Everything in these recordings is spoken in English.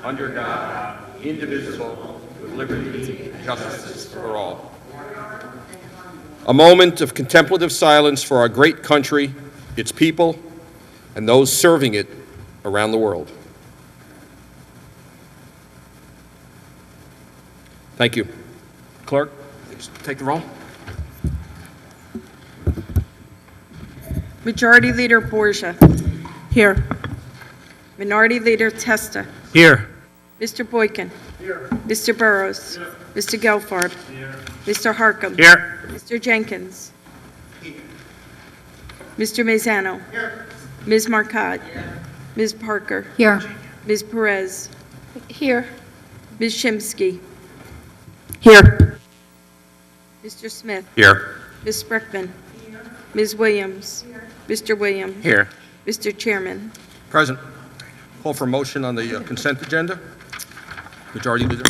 under God, indivisible, with liberty and justice for all. A moment of contemplative silence for our great country, its people, and those serving it around the world. Thank you. Clerk, please take the roll. Majority Leader Borgia. Here. Minority Leader Testa. Here. Mr. Boykin. Here. Mr. Burrows. Here. Mr. Gelfarb. Here. Mr. Harcum. Here. Mr. Jenkins. Here. Mr. Mazzano. Here. Ms. Marcotte. Here. Ms. Parker. Here. Ms. Perez. Here. Ms. Shimsky. Here. Mr. Smith. Here. Ms. Spreckman. Here. Ms. Williams. Here. Mr. Williams. Here. Mr. Chairman. Present. Call for motion on the consent agenda. Majority Leader.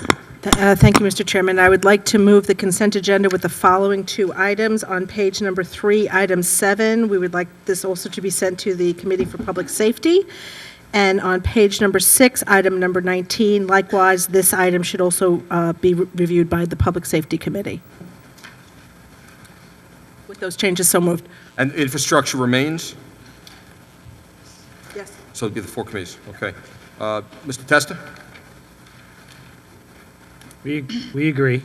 Thank you, Mr. Chairman. I would like to move the consent agenda with the following two items. On page number 3, item 7, we would like this also to be sent to the Committee for Public Safety. And on page number 6, item number 19, likewise, this item should also be reviewed by the Public Safety Committee. With those changes, so moved. And infrastructure remains? Yes. So it'll be the 4 committees. Okay. Mr. Testa? We agree.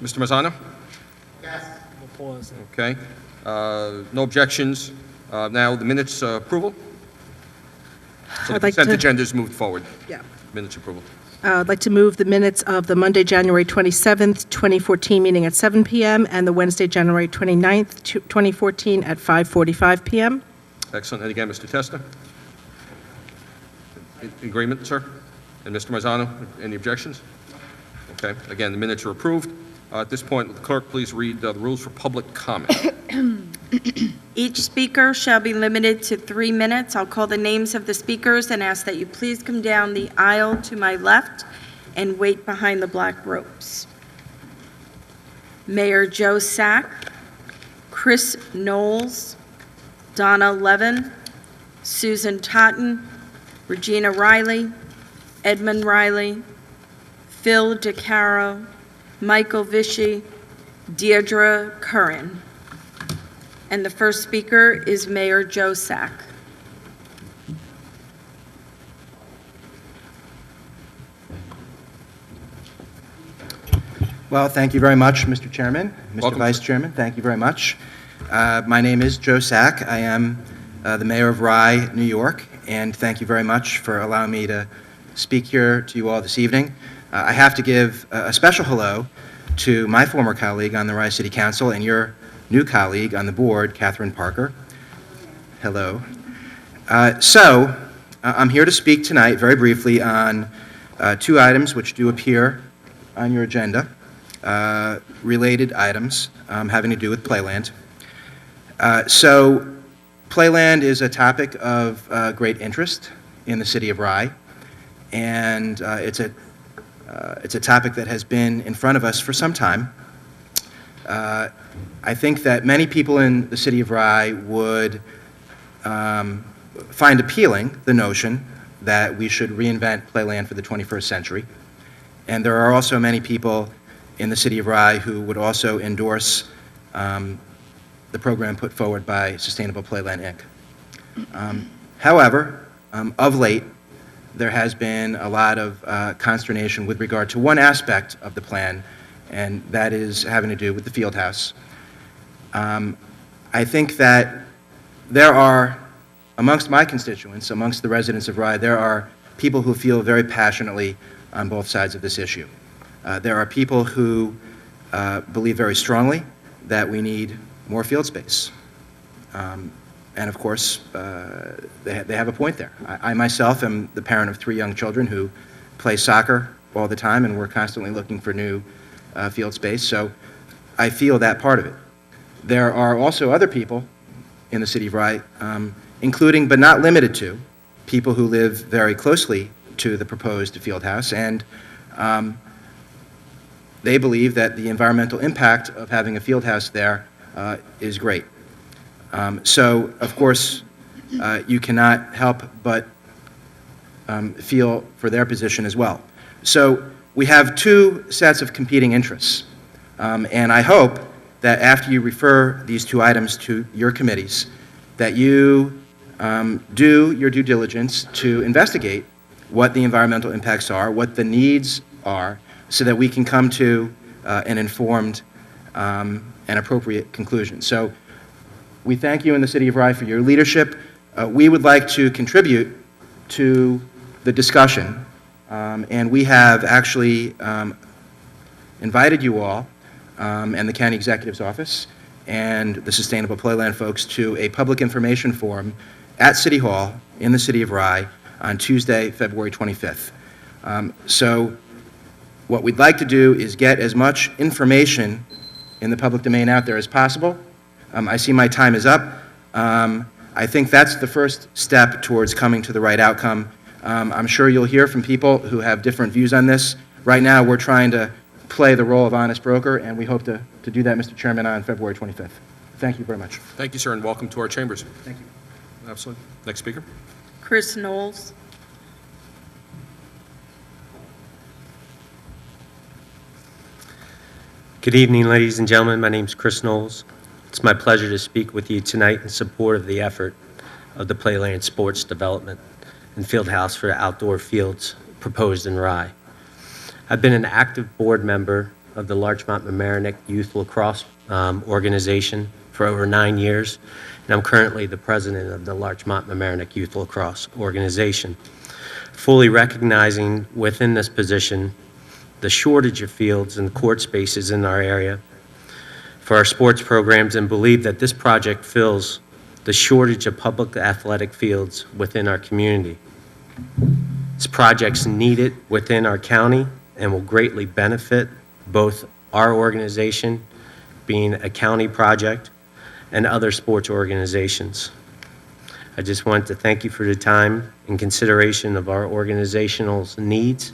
Mr. Mazzano? Yes. We'll pause. Okay. No objections. Now, the minutes approval? So the I'd like consent to- agenda is moved forward. Yeah. Minutes approval. I'd like to move the minutes of the Monday, January 27th, 2014 meeting at 7 p.m. and the Wednesday, January 29th, 2014 at 5:45 p.m. Excellent. And again, Mr. Testa? Agreement, sir? And Mr. Mazzano, any objections? Okay. Again, the minutes are approved. At this point, will the clerk please read the rules for public comment? Each speaker shall be limited to 3 minutes. I'll call the names of the speakers and ask that you please come down the aisle to my left and wait behind the black ropes. Mayor Joe Sack, Chris Knowles, Donna Levin, Susan Totten, Regina Riley, Edmund Riley, Phil DeCaro, Michael Vichy, Deirdre Curran. And the first speaker is Mayor Joe Sack. Well, thank you very much, Mr. Chairman. Mr. Welcome, Vice sir. Chairman, thank you very much. My name is Joe Sack. I am the mayor of Rye, New York, and thank you very much for allowing me to speak here to you all this evening. I have to give a special hello to my former colleague on the Rye City Council and your new colleague on the board, Catherine Parker. Hello. I'm here to speak tonight very briefly on 2 items which do appear on your agenda, related items having to do with Playland. Playland is a topic of great interest in the city of Rye, and it's a topic that has been in front of us for some time. I think that many people in the city of Rye would find appealing the notion that we should reinvent Playland for the 21st century. And there are also many people in the city of Rye who would also endorse the program put forward by Sustainable Playland, Inc. However, of late, there has been a lot of consternation with regard to one aspect of the plan, and that is having to do with the field house. I think that there are, amongst my constituents, amongst the residents of Rye, there are people who feel very passionately on both sides of this issue. There are people who believe very strongly that we need more field space. And of course, they have a point there. I myself am the parent of 3 young children who play soccer all the time, and we're constantly looking for new field space, so I feel that part of it. There are also other people in the city of Rye, including but not limited to people who live very closely to the proposed field house, and they believe that the environmental impact of having a field house there is great. So, of course, you cannot help but feel for their position as well. So we have two sets of competing interests, and I hope that after you refer these two items to your committees, that you do your due diligence to investigate what the environmental impacts are, what the needs are, so that we can come to an informed and appropriate conclusion. So we thank you in the City of Rye for your leadership. We would like to contribute to the discussion, and we have actually invited you all and the County Executive's Office and the Sustainable Playland folks to a public information forum at City Hall in the City of Rye on Tuesday, February 25th. So what we'd like to do is get as much information in the public domain out there as possible. I see my time is up. I think that's the first step towards coming to the right outcome. I'm sure you'll hear from people who have different views on this. Right now, we're trying to play the role of honest broker, and we hope to do that, Mr. Chairman, on February 25th. Thank you very much. Thank you, sir, and welcome to our chambers. Thank you. Absolutely. Next speaker. Chris Knowles. Good evening, ladies and gentlemen. My name is Chris Knowles. It's my pleasure to speak with you tonight in support of the effort of the Playland Sports Development and Fieldhouse for outdoor fields proposed in Rye. I've been an active board member of the Larchmont Mamaroneck Youth Lacrosse organization for over 9 years, and I'm currently the president of the Larchmont Mamaroneck Youth Lacrosse organization. Fully recognizing within this position the shortage of fields and court spaces in our area for our sports programs, and believe that this project fills the shortage of public athletic fields within our community. This project's needed within our county and will greatly benefit both our organization, being a county project, and other sports organizations. I just want to thank you for the time and consideration of our organizational needs,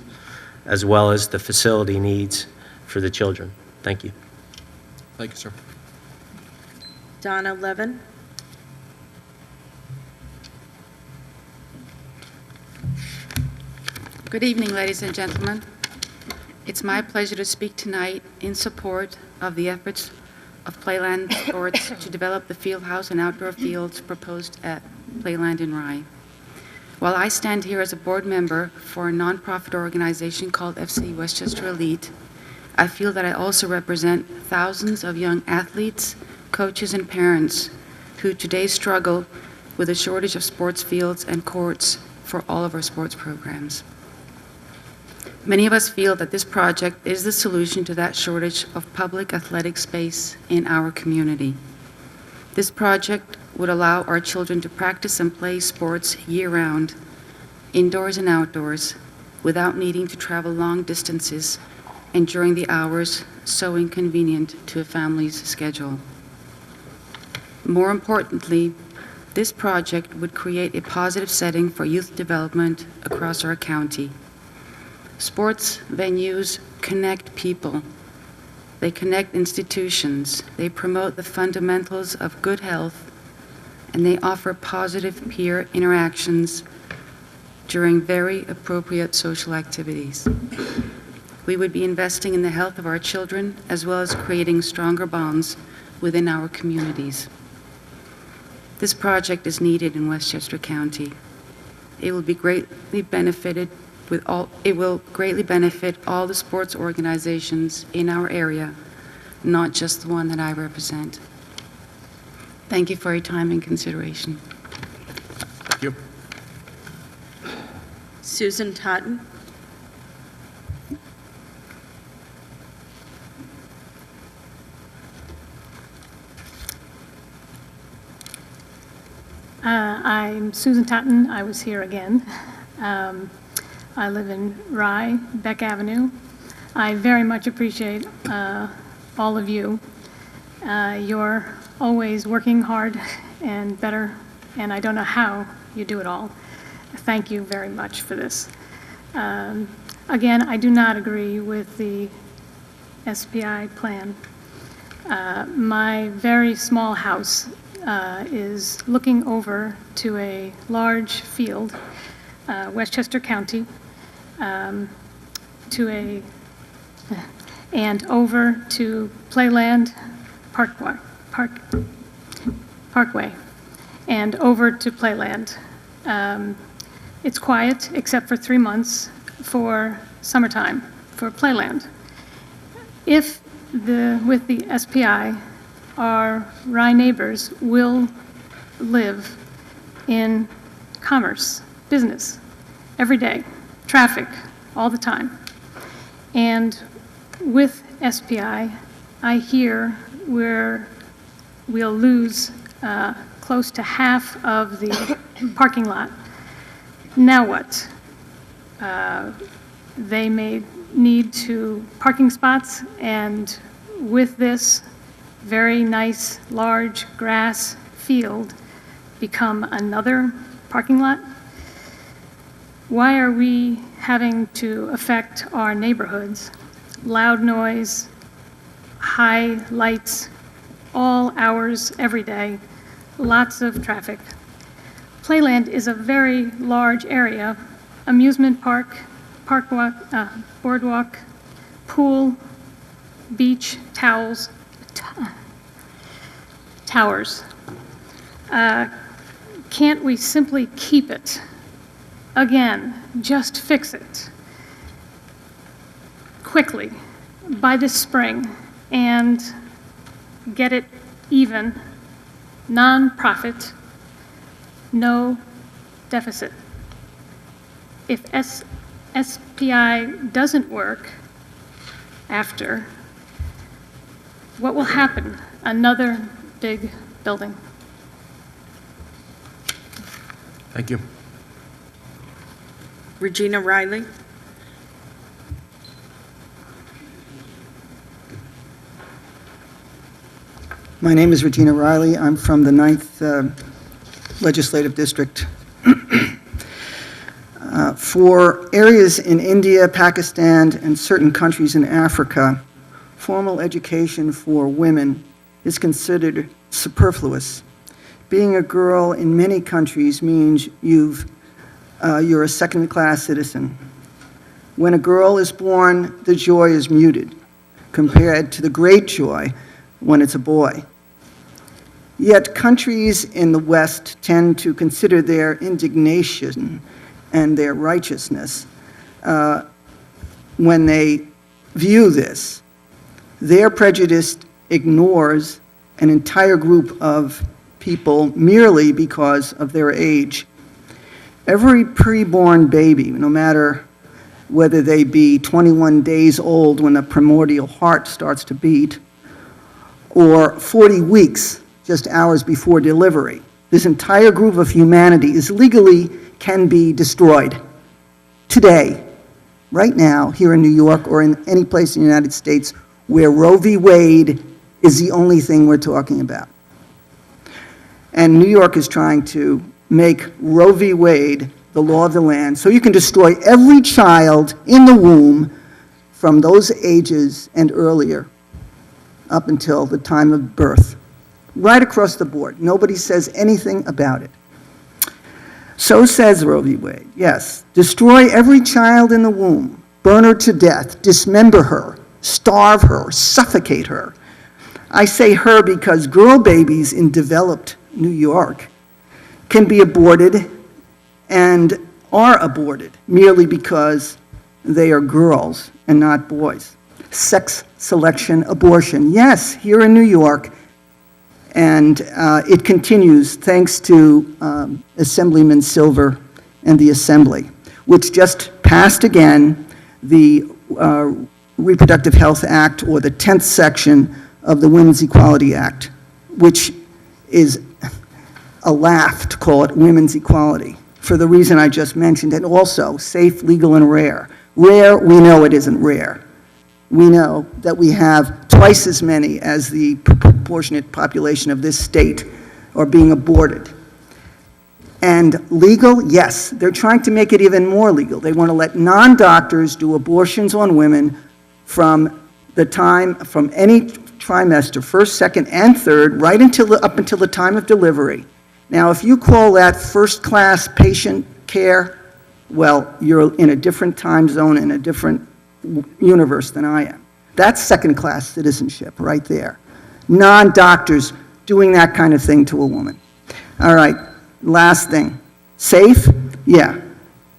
as well as the facility needs for the children. Thank you. Thank you, sir. Donna Levin. Good evening, ladies and gentlemen. It's my pleasure to speak tonight in support of the efforts of Playland Sports to develop the field house and outdoor fields proposed at Playland in Rye. While I stand here as a board member for a nonprofit organization called FC Westchester Elite, I feel that I also represent thousands of young athletes, coaches, and parents who today struggle with a shortage of sports fields and courts for all of our sports programs. Many of us feel that this project is the solution to that shortage of public athletic space in our community. This project would allow our children to practice and play sports year-round, indoors and outdoors, without needing to travel long distances and during the hours so inconvenient to a family's schedule. More importantly, this project would create a positive setting for youth development across our county. Sports venues connect people. They connect institutions. They promote the fundamentals of good health, and they offer positive peer interactions during very appropriate social activities. We would be investing in the health of our children as well as creating stronger bonds within our communities. This project is needed in Westchester County. It will greatly benefit all the sports organizations in our area, not just the one that I represent. Thank you for your time and consideration. Thank you. Susan Totten. I'm Susan Totten. I was here again. I live in Rye, Beck Avenue. I very much appreciate all of you. You're always working hard and better, and I don't know how you do it all. Thank you very much for this. Again, I do not agree with the SPI plan. My very small house is looking over to a large field Westchester County and over to Playland Parkway, and over to Playland. It's quiet except for 3 months for summertime for Playland. With the SPI, our Rye neighbors will live in commerce, business, every day, traffic, all the time. And with SPI, I hear we'll lose close to half of the parking lot. Now what? They may need parking spots, and with this very nice, large grass field become another parking lot? Why are we having to affect our neighborhoods? Loud noise, high lights, all hours, every day, lots of traffic. Playland is a very large area, amusement park, boardwalk, pool, beach, towers. Can't we simply keep it? Again, just fix it quickly by this spring and get it even, non-profit, no deficit. If SPI doesn't work after, what will happen? Another big building. Thank you. Regina Riley. My name is Regina Riley. I'm from the 9th Legislative District. For areas in India, Pakistan, and certain countries in Africa, formal education for women is considered superfluous. Being a girl in many countries means you're a second-class citizen. When a girl is born, the joy is muted compared to the great joy when it's a boy. Yet countries in the West tend to consider their indignation and their righteousness when they view this. Their prejudice ignores an entire group of people merely because of their age. Every preborn baby, no matter whether they be 21 days old when the primordial heart starts to beat, or 40 weeks, just hours before delivery, this entire group of humanity is legally can be destroyed today, right now, here in New York or in any place in the United States where Roe v. Wade is the only thing we're talking about. And New York is trying to make Roe v. Wade the law of the land so you can destroy every child in the womb from those ages and earlier up until the time of birth. Right across the board. Nobody says anything about it. So says Roe v. Wade. Yes, destroy every child in the womb, burn her to death, dismember her, starve her, suffocate her. I say her because girl babies in developed New York can be aborted and are aborted merely because they are girls and not boys. Sex selection abortion, yes, here in New York, and it continues thanks to Assemblyman Silver and the Assembly, which just passed again the Reproductive Health Act, or the 10th section of the Women's Equality Act, which is a laugh to call it women's equality, for the reason I just mentioned, and also safe, legal, and rare. Rare, we know it isn't rare. We know that we have twice as many as the proportionate population of this state are being aborted. And legal, yes, they're trying to make it even more legal. They want to let non-doctors do abortions on women from any trimester, first, second, and third, right up until the time of delivery. Now, if you call that first-class patient care, well, you're in a different time zone, in a different universe than I am. That's second-class citizenship right there. Non-doctors doing that kind of thing to a woman. All right, last thing. Safe? Yeah.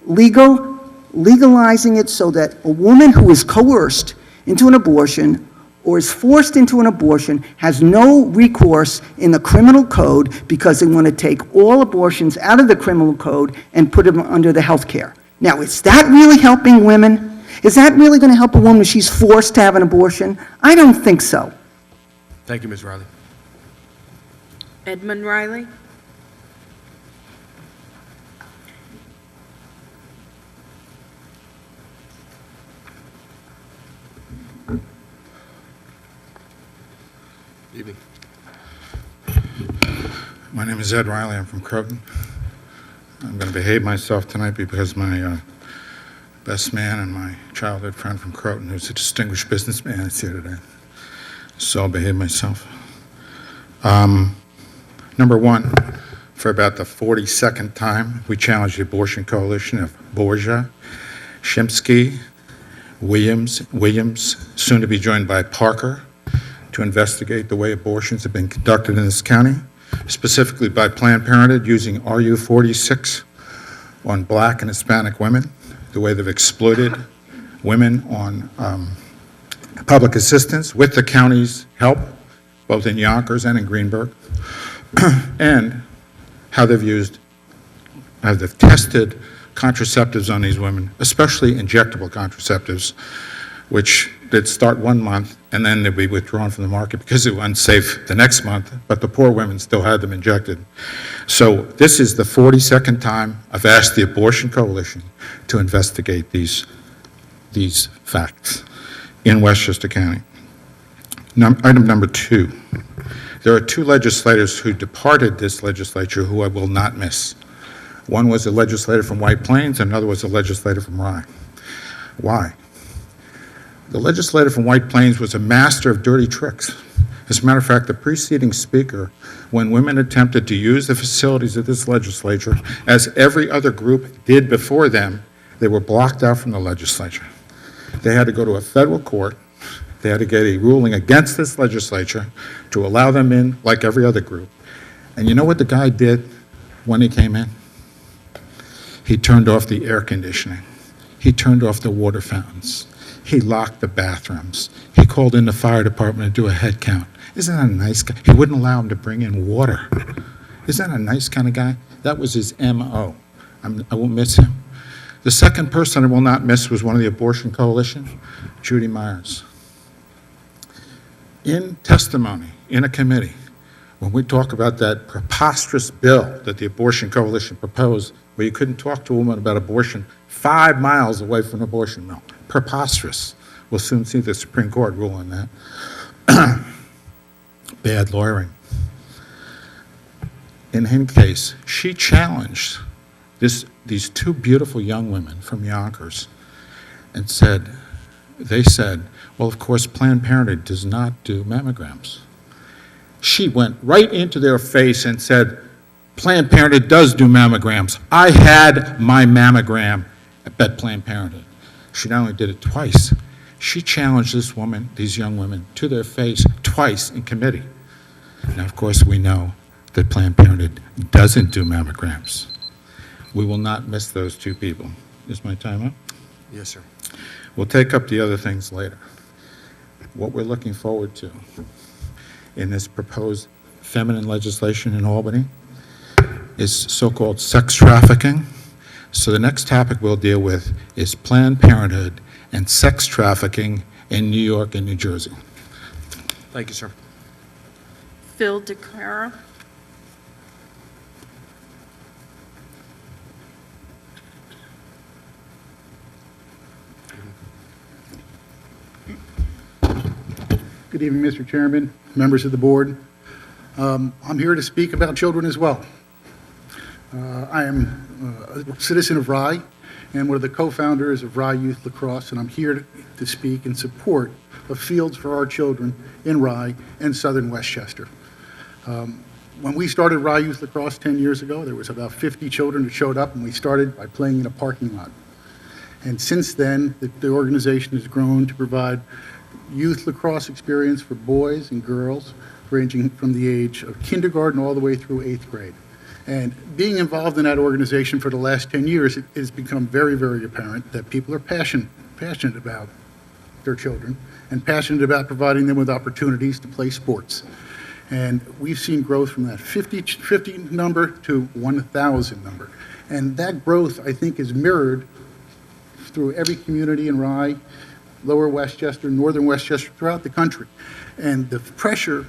Legal? Legalizing it so that a woman who is coerced into an abortion or is forced into an abortion has no recourse in the criminal code because they want to take all abortions out of the criminal code and put them under the health care. Now, is that really helping women? Is that really going to help a woman when she's forced to have an abortion? I don't think so. Thank you, Ms. Riley. Edmund Riley? Evening. My name is Ed Riley. I'm from Croton. I'm going to behave myself tonight because my best man and my childhood friend from Croton, who's a distinguished businessman, is here today. So I'll behave myself. Number one, for about the 42nd time, we challenged the abortion coalition of Borgia, Shimsky, Williams, soon to be joined by Parker, to investigate the way abortions have been conducted in this county, specifically by Planned Parenthood using RU 46 on black and Hispanic women, the way they've exploited women on public assistance with the county's help, both in Yonkers and in Greenburgh, and how they've tested contraceptives on these women, especially injectable contraceptives, which they'd start 1 month and then they'd be withdrawn from the market because they were unsafe the next month, but the poor women still had them injected. So this is the 42nd time I've asked the Abortion Coalition to investigate these facts in Westchester County. Item number 2, there are 2 legislators who departed this legislature who I will not miss. One was a legislator from White Plains, and another was a legislator from Rye. Why? The legislator from White Plains was a master of dirty tricks. As a matter of fact, the preceding speaker, when women attempted to use the facilities of this legislature, as every other group did before them, they were blocked out from the legislature. They had to go to a federal court. They had to get a ruling against this legislature to allow them in like every other group. And you know what the guy did when he came in? He turned off the air conditioning. He turned off the water fountains. He locked the bathrooms. He called in the fire department to do a head count. Isn't that a nice guy? He wouldn't allow him to bring in water. Isn't that a nice kind of guy? That was his M.O. I won't miss him. The second person I will not miss was one of the Abortion Coalition, Judy Myers. In testimony, in a committee, when we talk about that preposterous bill that the Abortion Coalition proposed, where you couldn't talk to a woman about abortion 5 miles away from an abortion mill. Preposterous. We'll soon see the Supreme Court rule on that. Bad lawyering. In any case, she challenged these 2 beautiful young women from Yonkers and they said, well, of course, Planned Parenthood does not do mammograms. She went right into their face and said, Planned Parenthood does do mammograms. I had my mammogram at Planned Parenthood. She not only did it twice, she challenged these young women, to their face twice in committee. Now, of course, we know that Planned Parenthood doesn't do mammograms. We will not miss those 2 people. Is my time up? Yes, sir. We'll take up the other things later. What we're looking forward to in this proposed feminine legislation in Albany is so-called sex trafficking. So the next topic we'll deal with is Planned Parenthood and sex trafficking in New York and New Jersey. Thank you, sir. Phil DeClara? Good evening, Mr. Chairman, members of the board. I'm here to speak about children as well. I am a citizen of Rye and one of the co-founders of Rye Youth Lacrosse, and I'm here to speak in support of Fields for Our Children in Rye and southern Westchester. When we started Rye Youth Lacrosse 10 years ago, there was about 50 children that showed up, and we started by playing in a parking lot. And since then, the organization has grown to provide youth lacrosse experience for boys and girls ranging from the age of kindergarten all the way through 8th grade. And being involved in that organization for the last 10 years, it has become very, very apparent that people are passionate about their children and passionate about providing them with opportunities to play sports. And we've seen growth from that 50 number to 1,000 number. And that growth, I think, is mirrored through every community in Rye, Lower Westchester, Northern Westchester, throughout the country. And the pressure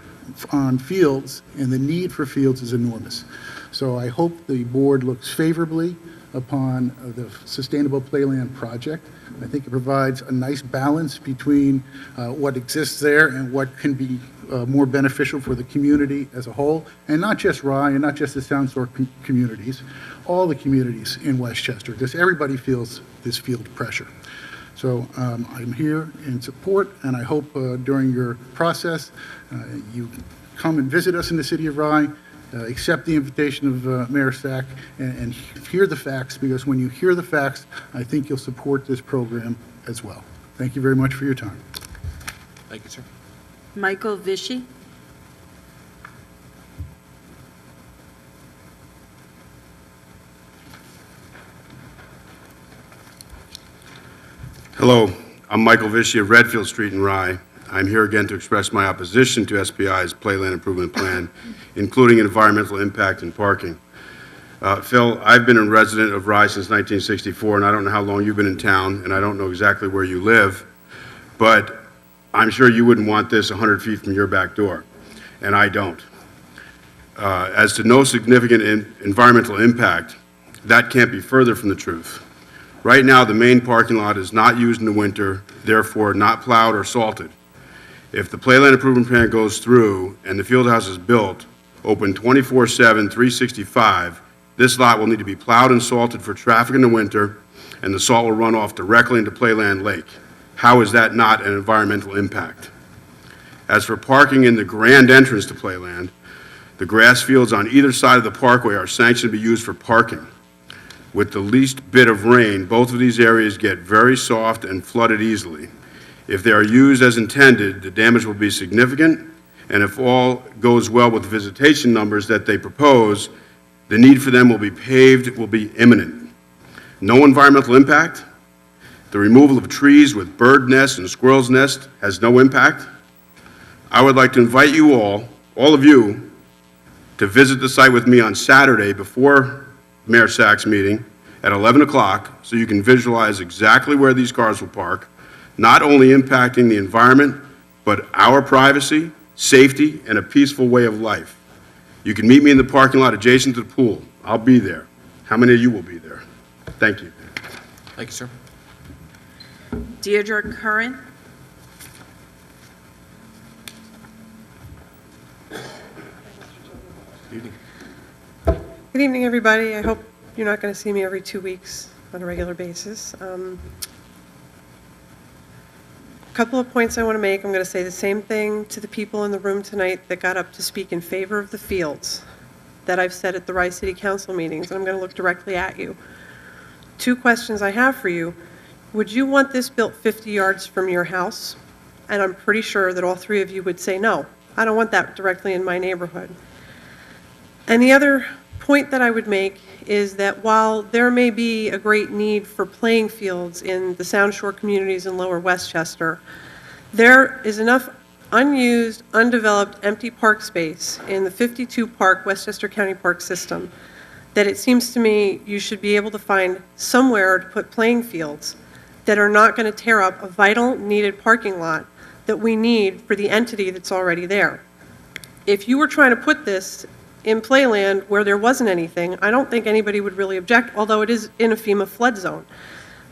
on fields and the need for fields is enormous. So I hope the board looks favorably upon the Sustainable Playland project. I think it provides a nice balance between what exists there and what can be more beneficial for the community as a whole, and not just Rye and not just the Soundshore communities, all the communities in Westchester, because everybody feels this field pressure. So I'm here in support, and I hope during your process you come and visit us in the city of Rye, accept the invitation of Mayor Sack, and hear the facts, because when you hear the facts, I think you'll support this program as well. Thank you very much for your time. Thank you, sir. Michael Vishy. Hello, I'm Michael Vishy of Redfield Street in Rye. I'm here again to express my opposition to SPI's Playland Improvement Plan, including environmental impact and parking. Phil, I've been a resident of Rye since 1964, and I don't know how long you've been in town, and I don't know exactly where you live, but I'm sure you wouldn't want this 100 feet from your back door, and I don't. As to no significant environmental impact, that can't be further from the truth. Right now, the main parking lot is not used in the winter, therefore not plowed or salted. If the Playland Improvement Plan goes through and the field house is built, open 24/7, 365, this lot will need to be plowed and salted for traffic in the winter, and the salt will run off directly into Playland Lake. How is that not an environmental impact? As for parking in the grand entrance to Playland, the grass fields on either side of the parkway are sanctioned to be used for parking. With the least bit of rain, both of these areas get very soft and flooded easily. If they are used as intended, the damage will be significant, and if all goes well with the visitation numbers that they propose, the need for them will be paved will be imminent. No environmental impact? The removal of trees with bird nests and squirrel's nests has no impact? I would like to invite you all of you, to visit the site with me on Saturday before Mayor Sack's meeting at 11 o'clock so you can visualize exactly where these cars will park, not only impacting the environment, but our privacy, safety, and a peaceful way of life. You can meet me in the parking lot adjacent to the pool. I'll be there. How many of you will be there? Thank you. Thank you, sir. Deirdre Curran. Good evening, everybody. I hope you're not going to see me every 2 weeks on a regular basis. A couple of points I want to make. I'm going to say the same thing to the people in the room tonight that got up to speak in favor of the fields that I've said at the Rye City Council meetings, and I'm going to look directly at you. 2 questions I have for you. Would you want this built 50 yards from your house? And I'm pretty sure that all 3 of you would say, no, I don't want that directly in my neighborhood. And the other point that I would make is that while there may be a great need for playing fields in the Sound Shore communities in Lower Westchester, there is enough unused, undeveloped, empty park space in the 52-park Westchester County Park system that it seems to me you should be able to find somewhere to put playing fields that are not going to tear up a vital, needed parking lot that we need for the entity that's already there. If you were trying to put this in Playland where there wasn't anything, I don't think anybody would really object, although it is in a FEMA flood zone.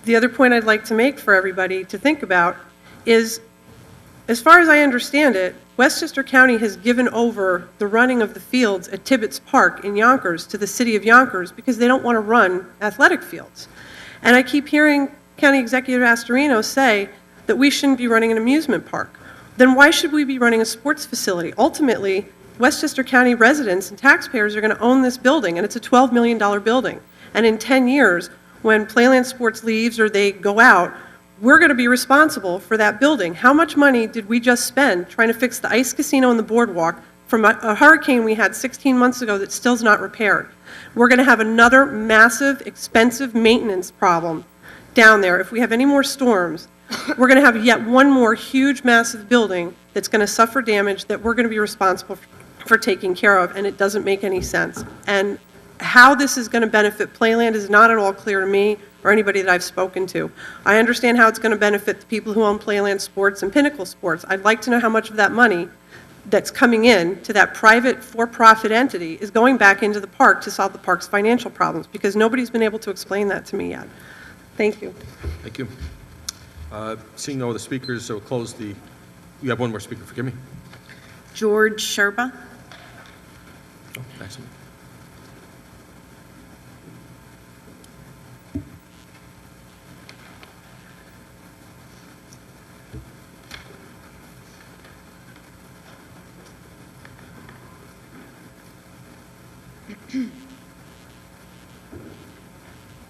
The other point I'd like to make for everybody to think about is, as far as I understand it, Westchester County has given over the running of the fields at Tibbetts Park in Yonkers to the city of Yonkers because they don't want to run athletic fields. And I keep hearing County Executive Astorino say that we shouldn't be running an amusement park. Then why should we be running a sports facility? Ultimately, Westchester County residents and taxpayers are going to own this building, and it's a $12 million building. And in 10 years, when Playland Sports leaves or they go out, we're going to be responsible for that building. How much money did we just spend trying to fix the ice casino and the boardwalk from a hurricane we had 16 months ago that still's not repaired? We're going to have another massive, expensive maintenance problem down there. If we have any more storms, we're going to have yet one more huge, massive building that's going to suffer damage that we're going to be responsible for taking care of, and it doesn't make any sense. And how this is going to benefit Playland is not at all clear to me or anybody that I've spoken to. I understand how it's going to benefit the people who own Playland Sports and Pinnacle Sports. I'd like to know how much of that money that's coming in to that private for-profit entity is going back into the park to solve the park's financial problems, because nobody's been able to explain that to me yet. Thank you. Thank you. Seeing no other speakers, so we'll close the, you have one more speaker, forgive me. George Sherba. Oh, excellent.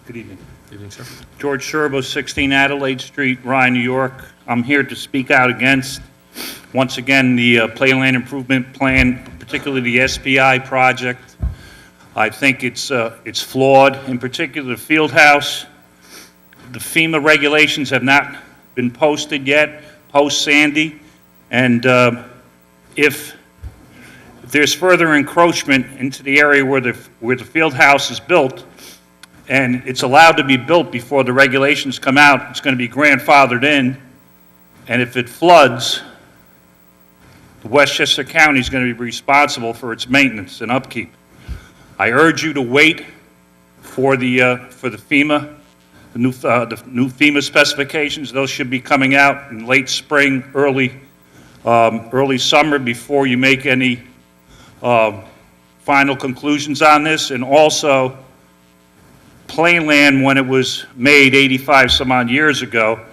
Good evening. Good evening, sir. George Sherbo, 16 Adelaide Street, Rye, New York. I'm here to speak out against, once again, the Playland Improvement Plan, particularly the SPI project. I think it's flawed, in particular the field house. The FEMA regulations have not been posted yet, post-Sandy, and if there's further encroachment into the area where the field house is built, and it's allowed to be built before the regulations come out, it's going to be grandfathered in, and if it floods, Westchester County is going to be responsible for its maintenance and upkeep. I urge you to wait for the FEMA, the new FEMA specifications. Those should be coming out in late spring, early summer, before you make any final conclusions on this. And also, Playland, when it was made 85 some odd years ago,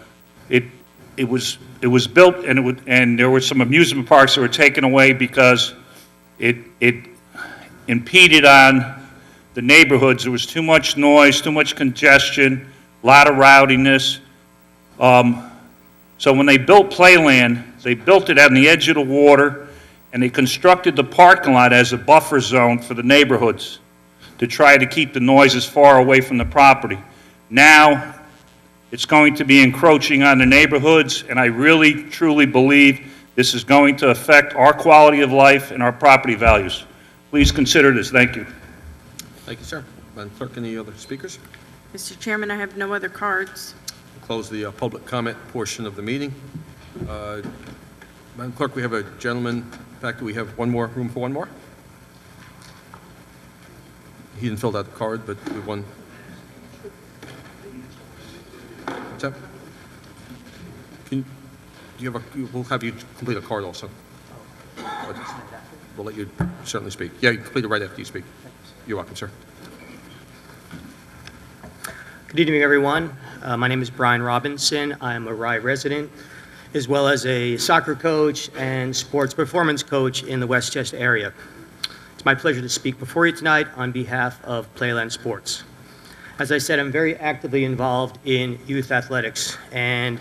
it was built, and there were some amusement parks that were taken away because it impeded on the neighborhoods. There was too much noise, too much congestion, a lot of rowdiness. So when they built Playland, they built it on the edge of the water, and they constructed the parking lot as a buffer zone for the neighborhoods to try to keep the noises far away from the property. Now, it's going to be encroaching on the neighborhoods, and I really, truly believe this is going to affect our quality of life and our property values. Please consider this. Thank you. Thank you, sir. Madam Clerk, any other speakers? Mr. Chairman, I have no other cards. We'll close the public comment portion of the meeting. Madam Clerk, we have a gentleman. In fact, do we have one more room for one more? He didn't fill out the card, but we have one. What's that? Do you have we'll have you complete a card also. We'll let you certainly speak. Yeah, you complete it right after you speak. You're welcome, sir. Good evening, everyone. My name is Brian Robinson. I'm a Rye resident, as well as a soccer coach and sports performance coach in the Westchester area. It's my pleasure to speak before you tonight on behalf of Playland Sports. As I said, I'm very actively involved in youth athletics, and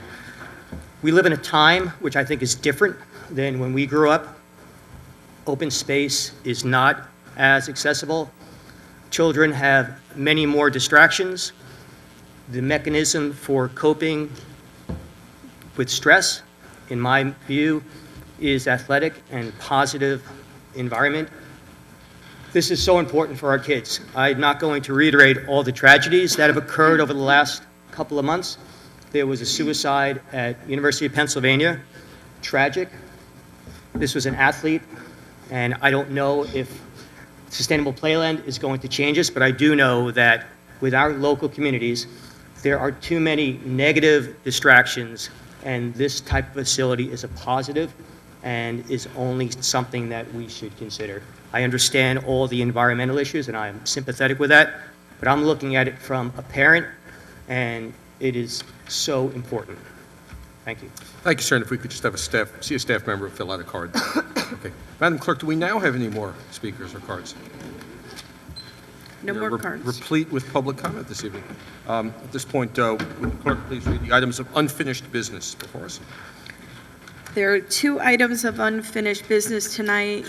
we live in a time which I think is different than when we grew up. Open space is not as accessible. Children have many more distractions. The mechanism for coping with stress, in my view, is athletic and positive environment. This is so important for our kids. I'm not going to reiterate all the tragedies that have occurred over the last couple of months. There was a suicide at University of Pennsylvania, tragic. This was an athlete, and I don't know if Sustainable Playland is going to change this, but I do know that with our local communities, there are too many negative distractions, and this type of facility is a positive and is only something that we should consider. I understand all the environmental issues, and I'm sympathetic with that, but I'm looking at it from a parent, and it is so important. Thank you. Thank you, sir. And if we could just have a staff member fill out a card. Okay. Madam Clerk, do we now have any more speakers or cards? No We are more cards. Replete with public comment this evening. At this point, would the clerk please read the items of unfinished business before us? There are 2 items of unfinished business tonight.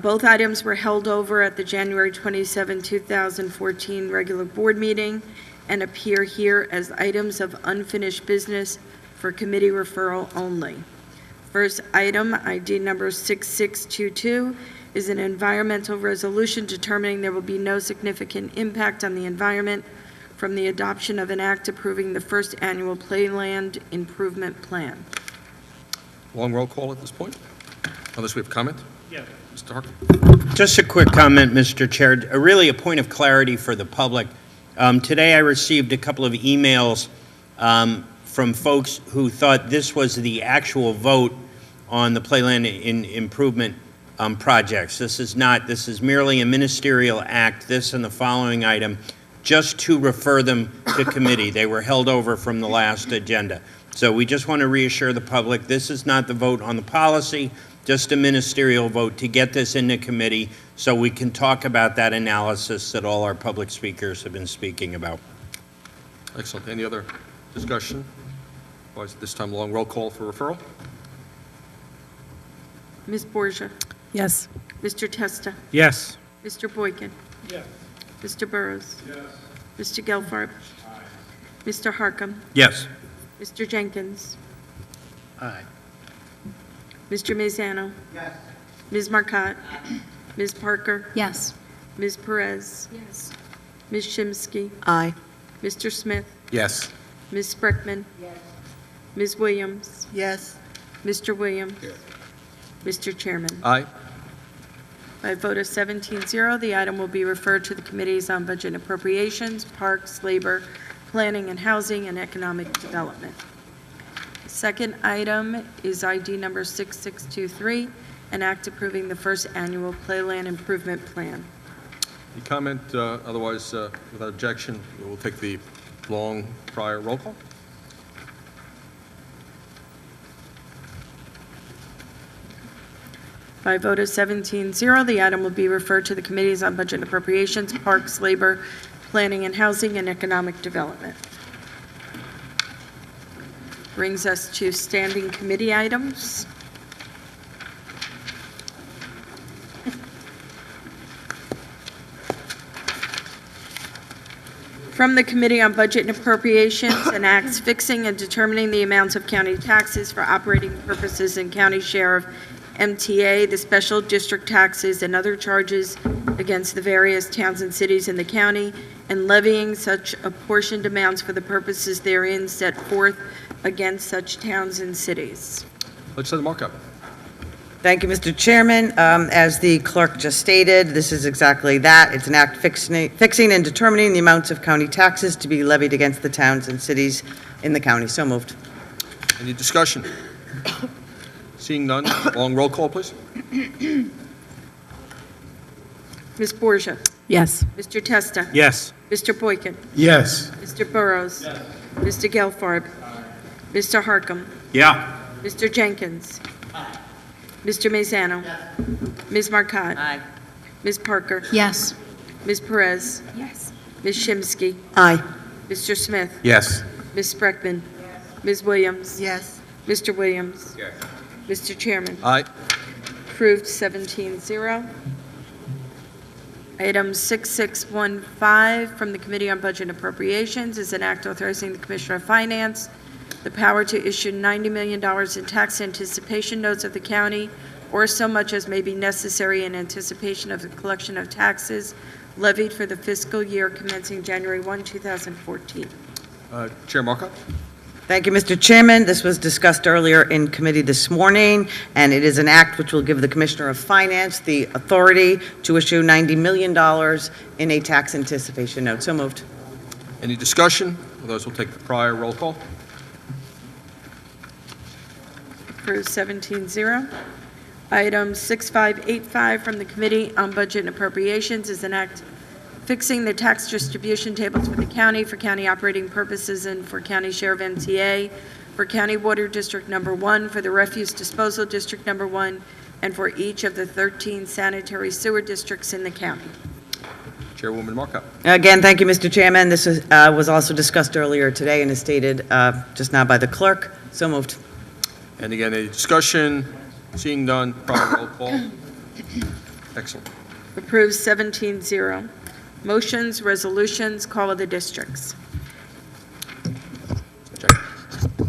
Both items were held over at the January 27, 2014 regular board meeting and appear here as items of unfinished business for committee referral only. First item, ID number 6622, is an environmental resolution determining there will be no significant impact on the environment from the adoption of an act approving the first annual Playland Improvement Plan. Long roll call at this point, unless we have comment? Yeah. Mr. Harkin? Just a quick comment, Mr. Chair, really a point of clarity for the public. Today I received a couple of emails from folks who thought this was the actual vote on the Playland Improvement projects. This is not. This is merely a ministerial act, this and the following item, just to refer them to committee. They were held over from the last agenda. So we just want to reassure the public, this is not the vote on the policy, just a ministerial vote to get this into committee so we can talk about that analysis that all our public speakers have been speaking about. Excellent. Any other discussion? Otherwise, at this time, long roll call for referral. Ms. Borgia? Yes. Mr. Testa? Yes. Mr. Boykin? Yes. Mr. Burrows? Yes. Mr. Gelfarb? Aye. Mr. Harkam? Yes. Mr. Jenkins? Aye. Mr. Mazzano? Yes. Ms. Marcotte? Ms. Parker? Yes. Ms. Perez? Yes. Ms. Shimsky? Aye. Mr. Smith? Yes. Ms. Spreckman? Yes. Ms. Williams? Yes. Mr. Williams? Yes. Mr. Chairman? Aye. By a vote of 17-0, the item will be referred to the Committees on Budget and Appropriations, Parks, Labor, Planning and Housing, and Economic Development. The second item is ID number 6623, an act approving the first annual Playland Improvement Plan. Any comment? Otherwise, without objection, we will take the long prior roll call. By a vote of 17-0, the item will be referred to the Committees on Budget and Appropriations, Parks, Labor, Planning and Housing, and Economic Development. Brings us to standing committee items. From the Committee on Budget and Appropriations, an act fixing and determining the amounts of county taxes for operating purposes and county share of MTA, the special district taxes, and other charges against the various towns and cities in the county, and levying such apportioned amounts for the purposes therein set forth against such towns and cities. Legislator Markup. Thank you, Mr. Chairman. As the clerk just stated, this is exactly that. It's an act fixing and determining the amounts of county taxes to be levied against the towns and cities in the county. So moved. Any discussion? Seeing none, long roll call, please. Ms. Borgia? Yes. Mr. Testa? Yes. Mr. Boykin? Yes. Mr. Burrows? Yes. Mr. Gelfarb? Mr. Harkam? Yeah. Mr. Jenkins? Mr. Mazzano? Ms. Marcotte? Aye. Ms. Parker? Yes. Ms. Perez? Yes. Ms. Shimsky? Aye. Mr. Smith? Yes. Ms. Spreckman? Ms. Williams? Yes. Mr. Williams? Yes. Mr. Chairman? Aye. Approved 17-0. Item 6615 from the Committee on Budget and Appropriations is an act authorizing the Commissioner of Finance the power to issue $90 million in tax anticipation notes of the county, or so much as may be necessary in anticipation of the collection of taxes levied for the fiscal year commencing January 1, 2014. Chair Markup. Thank you, Mr. Chairman. This was discussed earlier in committee this morning, and it is an act which will give the Commissioner of Finance the authority to issue $90 million in a tax anticipation note. So moved. Any discussion? Those will take the prior roll call. Approved 17-0. Item 6585 from the Committee on Budget and Appropriations is an act fixing the tax distribution tables for the county for county operating purposes and for county share of MTA, for County Water District Number 1, for the Refuse Disposal District Number 1, and for each of the 13 sanitary sewer districts in the county. Chairwoman Markup. Again, thank you, Mr. Chairman. This was also discussed earlier today and is stated just now by the clerk. So moved. And again, any discussion? Seeing none, proper roll call. Excellent. Approved 17-0. Motions, resolutions, call of the districts.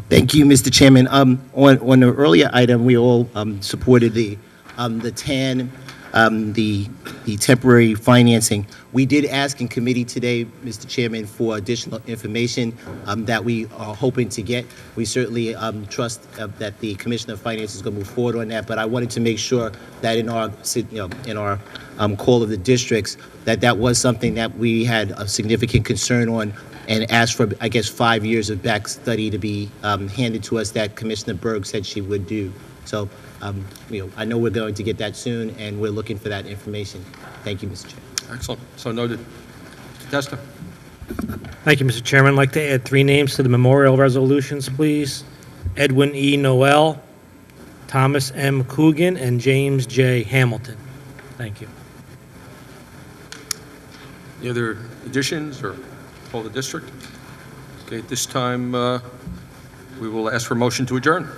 Thank you, Mr. Chairman. On the earlier item, we all supported the TAN, the temporary financing. We did ask in committee today, Mr. Chairman, for additional information that we are hoping to get. We certainly trust that the Commissioner of Finance is going to move forward on that, but I wanted to make sure that in our call of the districts, that was something that we had a significant concern on, and asked for, I guess, 5 years of back study to be handed to us that Commissioner Berg said she would do. So, I know we're going to get that soon, and we're looking for that information. Thank you, Mr. Chair. Excellent. So noted. Mr. Testa. Thank you, Mr. Chairman. I'd like to add 3 names to the memorial resolutions, please. Edwin E. Noel, Thomas M. Coogan, and James J. Hamilton. Thank you. Any other additions or call the district? Okay, at this time, we will ask for a motion to adjourn.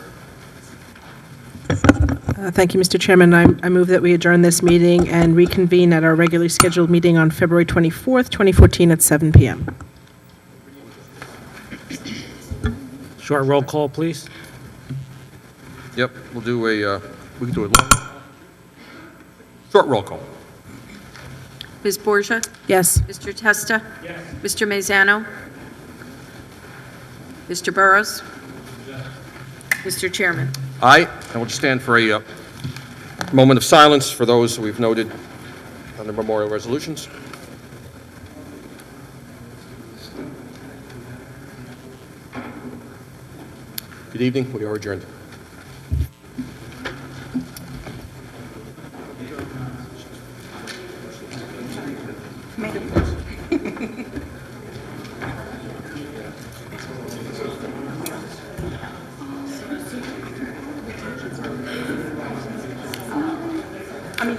Thank you, Mr. Chairman. I move that we adjourn this meeting and reconvene at our regularly scheduled meeting on February 24th, 2014 at 7 p.m. Short roll call, please. Yep, we'll do we can do a long, short roll call. Ms. Borgia? Yes. Mr. Testa? Yes. Mr. Mazzano? Mr. Burrows? Mr. Chairman? Aye, and we'll just stand for a moment of silence for those we've noted on the memorial resolutions. Good evening. We are adjourned. I mean,